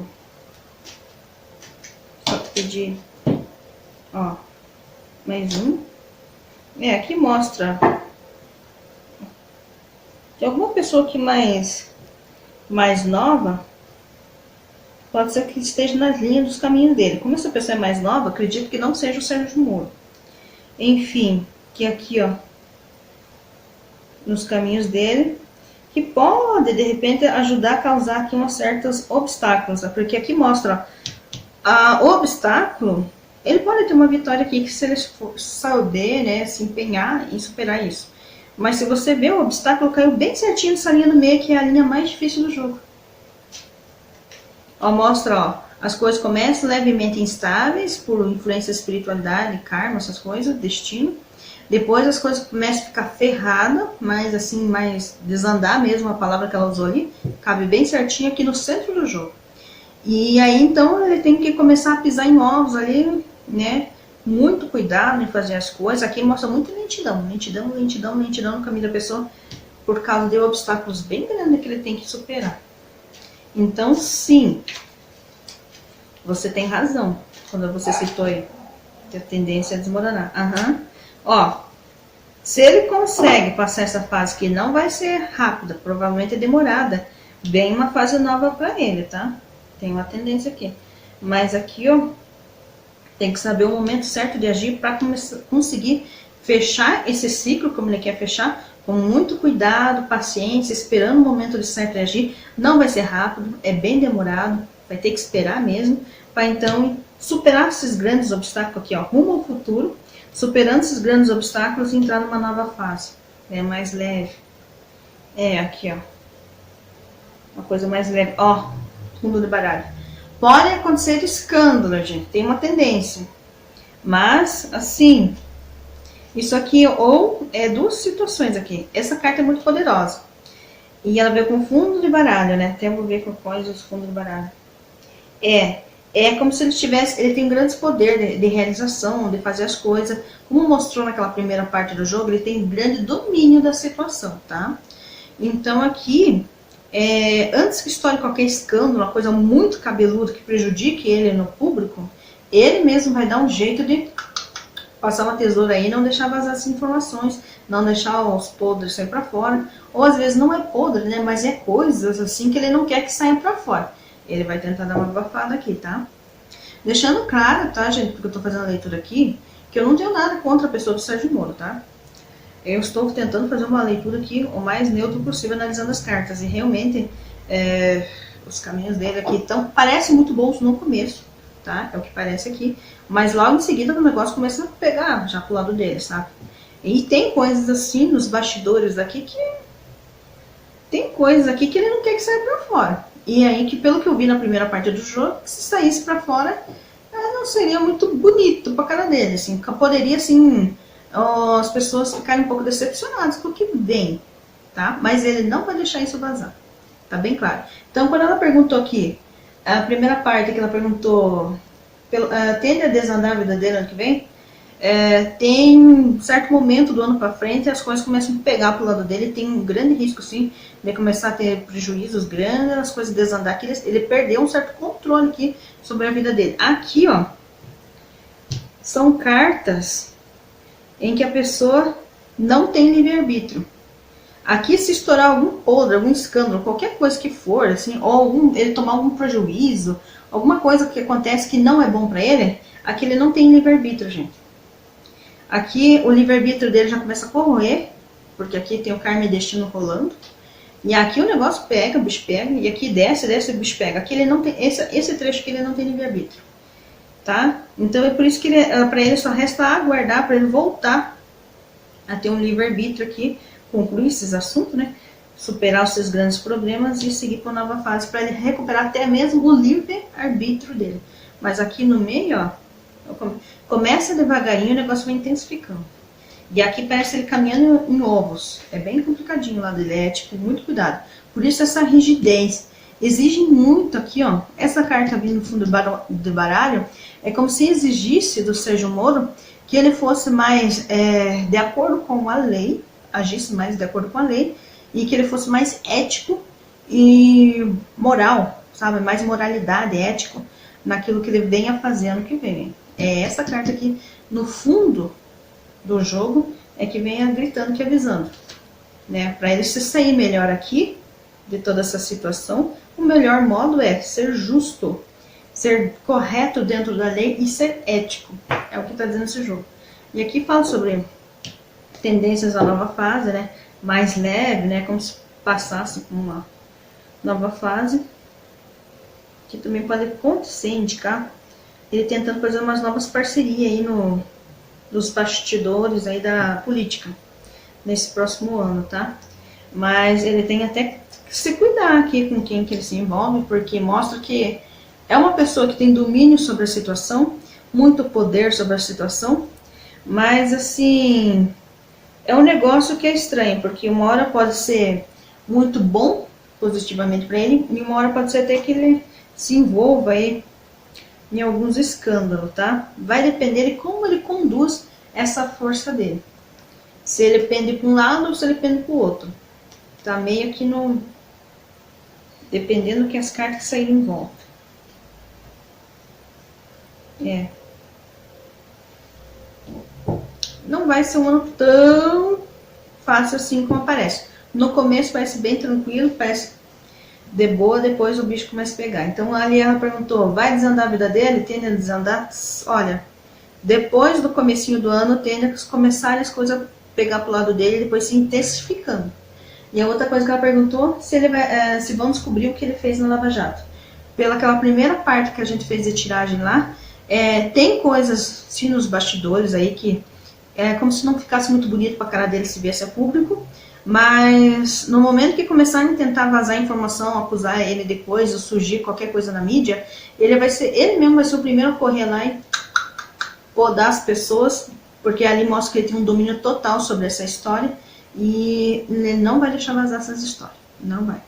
Só pedir, ó, mais um. Aqui mostra. Tem alguma pessoa aqui mais nova, pode ser que esteja nas linhas dos caminhos dele. Como essa pessoa é mais nova, acredito que não seja o Sérgio Moro. Enfim, que aqui, ó, nos caminhos dele, que pode, de repente, ajudar a causar aqui uns certos obstáculos. Porque aqui mostra, ó, o obstáculo, ele pode ter uma vitória aqui, que se ele saber, né, se empenhar em superar isso. Mas se você ver, o obstáculo caiu bem certinho nessa linha do meio, que é a linha mais difícil do jogo. Ó, mostra, ó, as coisas começam levemente instáveis, por influência, espiritualidade, karma, essas coisas, destino. Depois as coisas começam a ficar ferradas, mas assim, mais desandar mesmo, a palavra que ela usou ali, cabe bem certinho aqui no centro do jogo. E aí, então, ele tem que começar a pisar em ovos ali, né? Muito cuidado em fazer as coisas. Aqui mostra muito lentidão no caminho da pessoa, por causa de obstáculos bem grandes que ele tem que superar. Então, sim, você tem razão quando você citou aí que a tendência é desmoronar. Ó, se ele consegue passar essa fase, que não vai ser rápida, provavelmente é demorada, vem uma fase nova para ele, tá? Tem uma tendência aqui. Mas aqui, ó, tem que saber o momento certo de agir para conseguir fechar esse ciclo, como ele quer fechar, com muito cuidado, paciência, esperando o momento certo de agir. Não vai ser rápido, é bem demorado, vai ter que esperar mesmo, para então superar esses grandes obstáculos aqui, ó, rumo ao futuro, superando esses grandes obstáculos e entrar numa nova fase. É mais leve. Aqui, ó. Uma coisa mais leve. Ó, fundo de baralho. Pode acontecer escândalo, gente. Tem uma tendência. Mas, assim, isso aqui, ou é duas situações aqui. Essa carta é muito poderosa. E ela veio com fundo de baralho, né? Até vou ver com quais os fundos de baralho. É como se ele tem grandes poderes de realização, de fazer as coisas. Como mostrou naquela primeira parte do jogo, ele tem grande domínio da situação, tá? Então aqui, antes que estoure qualquer escândalo, uma coisa muito cabeluda que prejudique ele no público, ele mesmo vai dar um jeito de passar uma tesoura aí e não deixar vazar as informações, não deixar os podres sair pra fora. Ou às vezes não é podre, né? Mas é coisas assim que ele não quer que saiam pra fora. Ele vai tentar dar uma abafada aqui, tá? Deixando claro, tá, gente, porque eu tô fazendo a leitura aqui, que eu não tenho nada contra a pessoa do Sérgio Moro, tá? Eu estou tentando fazer uma leitura aqui o mais neutro possível, analisando as cartas. E realmente, os caminhos dele aqui parecem muito bons no começo, tá? É o que parece aqui. Mas logo em seguida o negócio começa a pegar já pro lado dele, sabe? E tem coisas assim nos bastidores aqui que... Tem coisas aqui que ele não quer que saia pra fora. E aí que, pelo que eu vi na primeira parte do jogo, se saísse pra fora, não seria muito bonito pra cara dele, assim. Poderia, assim, as pessoas ficarem um pouco decepcionadas com o que vem, tá? Mas ele não vai deixar isso vazar, tá bem claro. Então, quando ela perguntou aqui, a primeira parte que ela perguntou, tende a desandar a vida dele ano que vem? Tem um certo momento do ano pra frente, as coisas começam a pegar pro lado dele, tem um grande risco, sim, de começar a ter prejuízos grandes, as coisas desandar, que ele perdeu um certo controle aqui sobre a vida dele. Aqui, ó, são cartas em que a pessoa não tem livre-arbítrio. Aqui, se estourar algum podre, algum escândalo, qualquer coisa que for, assim, ou ele tomar algum prejuízo, alguma coisa que acontece que não é bom pra ele, aqui ele não tem livre-arbítrio, gente. Aqui o livre-arbítrio dele já começa a corroer, porque aqui tem o karma e destino rolando. E aqui o negócio pega, o bicho pega, e aqui desce, o bicho pega. Aqui ele não tem, esse trecho aqui ele não tem livre-arbítrio, tá? Então é por isso que para ele só resta aguardar para ele voltar a ter um livre-arbítrio aqui, concluir esses assuntos, né? Superar os seus grandes problemas e seguir para uma nova fase, para ele recuperar até mesmo o livre-arbítrio dele. Mas aqui no meio, ó, começa devagarinho, o negócio vai intensificando. E aqui parece ele caminhando em ovos. É bem complicadinho lá dele, tipo, muito cuidado. Por isso essa rigidez. Exige muito aqui, ó. Essa carta vindo no fundo do baralho, é como se exigisse do Sérgio Moro que ele fosse mais de acordo com a lei, agisse mais de acordo com a lei, e que ele fosse mais ético e moral, sabe? Mais moralidade, ético naquilo que ele venha fazer ano que vem. É essa carta aqui, no fundo do jogo, é que vem gritando, que avisando, né? Para ele se sair melhor aqui, de toda essa situação, o melhor modo é ser justo, ser correto dentro da lei e ser ético. É o que está dizendo esse jogo. E aqui fala sobre tendências à nova fase, né? Mais leve, né? Como se passasse por uma nova fase. Que também pode acontecer, indicar ele tentando fazer umas novas parcerias aí nos bastidores aí da política nesse próximo ano, tá? Mas ele tem até que se cuidar aqui com quem que ele se envolve, porque mostra que é uma pessoa que tem domínio sobre a situação, muito poder sobre a situação, mas assim, é um negócio que é estranho, porque uma hora pode ser muito bom, positivamente para ele, e uma hora pode ser até que ele se envolva aí em alguns escândalos, tá? Vai depender de como ele conduz essa força dele. Se ele pende para um lado ou se ele pende para o outro. Tá meio que no... dependendo do que as cartas saírem em volta. Não vai ser um ano tão fácil assim como parece. No começo parece bem tranquilo, parece de boa, depois o bicho começa a pegar. Então ali ela perguntou, vai desandar a vida dele? Tende a desandar? Olha, depois do comecinho do ano tende a começar as coisas a pegar pro lado dele e depois se intensificando. E a outra coisa que ela perguntou, se, ele vai, se vão descobrir o que ele fez no Lava Jato. Pela aquela primeira parte que a gente fez de tiragem lá, tem coisas, sim, nos bastidores aí que é como se não ficasse muito bonito pra cara dele se viesse a público, mas no momento que começarem a tentar vazar informação, acusar ele depois, ou surgir qualquer coisa na mídia, ele mesmo vai ser o primeiro a correr lá e podar as pessoas, porque ali mostra que ele tem um domínio total sobre essa história, e ele não vai deixar vazar essas histórias, não vai,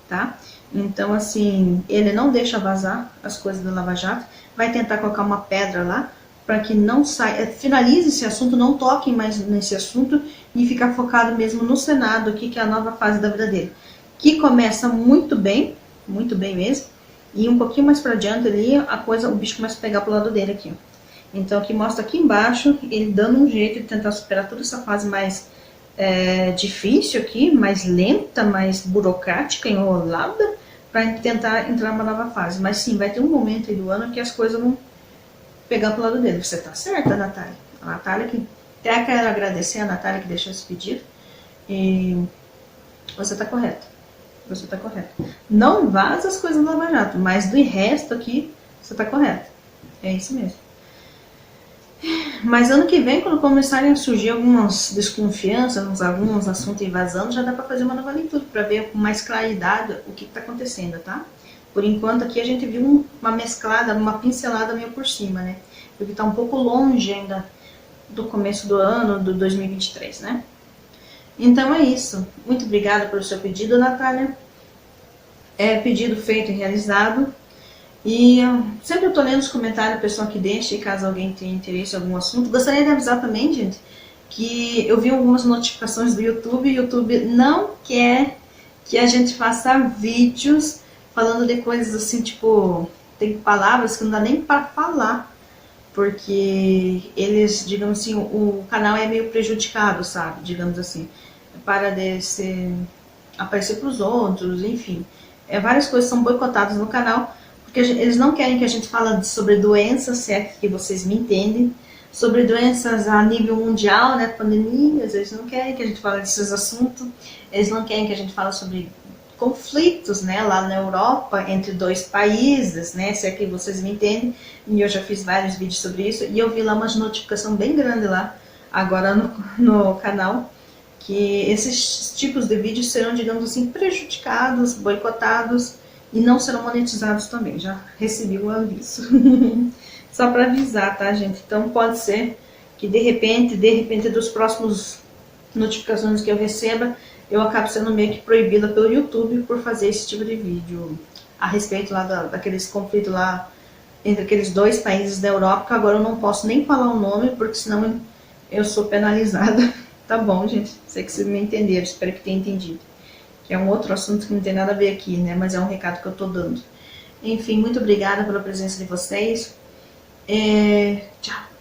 tá? Então assim, ele não deixa vazar as coisas do Lava Jato, vai tentar colocar uma pedra lá, para que não saia, finalize esse assunto, não toquem mais nesse assunto, e ficar focado mesmo no Senado aqui, que é a nova fase da vida dele, que começa muito bem mesmo, e um pouquinho mais para adiante ali, o bicho começa a pegar pro lado dele aqui, ó. Então aqui mostra aqui embaixo, ele dando um jeito de tentar superar toda essa fase mais difícil aqui, mais lenta, mais burocrática, enrolada, para tentar entrar numa nova fase. Mas sim, vai ter um momento aí do ano que as coisas vão pegar pro lado dele. Você tá certa, Natália? A Natália que... Até quero agradecer a Natália que deixou esse pedido. E você tá correta. Você tá correta. Não vaza as coisas do Lava Jato, mas do resto aqui, você tá correta. É isso mesmo. Mas ano que vem, quando começarem a surgir algumas desconfianças, alguns assuntos vazando, já dá para fazer uma nova leitura, para ver com mais claridade o que está acontecendo, tá? Por enquanto aqui a gente viu uma mesclada, uma pincelada meio por cima, né? Porque está um pouco longe ainda do começo do ano, do 2023, né? Então é isso. Muito obrigada pelo seu pedido, Natália. É pedido feito e realizado. E sempre eu tô lendo os comentários, o pessoal que deixa, caso alguém tenha interesse em algum assunto. Gostaria de avisar também, gente, que eu vi algumas notificações do YouTube, e o YouTube não quer que a gente faça vídeos falando de coisas assim, tipo, tem palavras que não dá nem para falar, porque eles, digamos assim, o canal é meio prejudicado, sabe, digamos assim, para de aparecer para os outros, enfim. Várias coisas são boicotadas no canal, porque eles não querem que a gente fale sobre doenças, se é que vocês me entendem, sobre doenças a nível mundial, né, pandemias. Eles não querem que a gente fale desses assuntos, eles não querem que a gente fale sobre conflitos, né, lá na Europa, entre dois países, né, se é que vocês me entendem, e eu já fiz vários vídeos sobre isso, e eu vi lá uma notificação bem grande lá, agora no canal, que esses tipos de vídeos serão, digamos assim, prejudicados, boicotados, e não serão monetizados também. Já recebi um aviso. Só para avisar, tá, gente? Então pode ser que de repente dos próximos notificações que eu receba, eu acabe sendo meio que proibida pelo YouTube por fazer esse tipo de vídeo a respeito lá daqueles conflitos lá entre aqueles dois países da Europa, que agora eu não posso nem falar o nome, porque senão eu sou penalizada. Tá bom, gente? Sei que vocês me entenderam, espero que tenham entendido. Que é um outro assunto que não tem nada a ver aqui, né? Mas é um recado que eu tô dando. Enfim, muito obrigada pela presença de vocês. Tchau.